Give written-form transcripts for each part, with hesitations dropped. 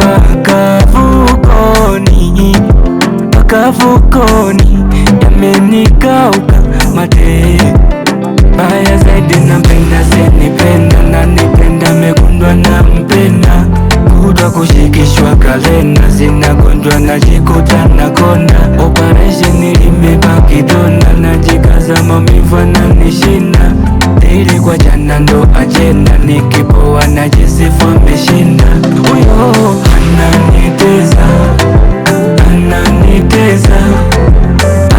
mpaka fukoni, mpaka fukoni, yamenikauka mate. Baya zaidi nampenda, sinipenda na nipenda, mekundwa na mpenda, kutwa kushikishwa kalenda, zinagonjwa najikuta na konda, operation limebaki donda, najikaza maumivu yananishinda, ili kwa jana ndo ajenda, nikipoa najisifu ameshinda. Huyo ananiteza, ananiteza,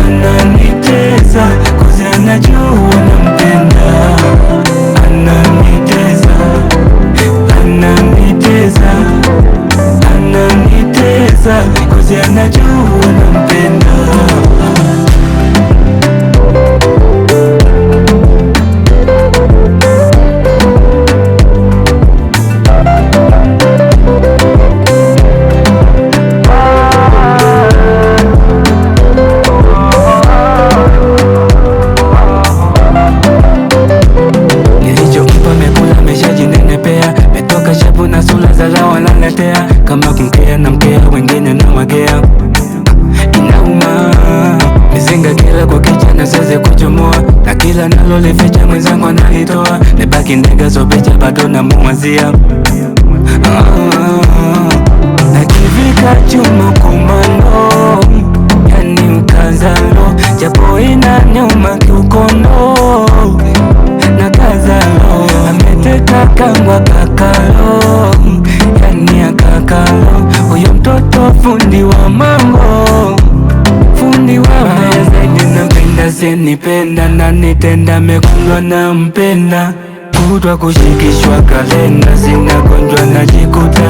ananiteza, kuzi anajua nampenda, ananiteza, ananiteza, ananiteza, kuzi anajua nampenda. Wanaletea kama kumkea na mkea, wengine na wagea, inauma mizinga kila kukicha na siwezi kuchomoa, na kila nalolificha mwenzangu analitoa, nibaki ndege so picha bado namuwazia. Najivika chuma komando, yani ukazalo, japo ina nyuma kiukondo, na kazalo ameteka kangwa kakalo, yani akakalo, huyo mtoto fundi wa mambo, fundi wa mambo. Zaidi nampenda, sinipenda na nitenda, mekundwa na mpenda, kutwa kushikishwa kalenda, zinagonjwa najikuta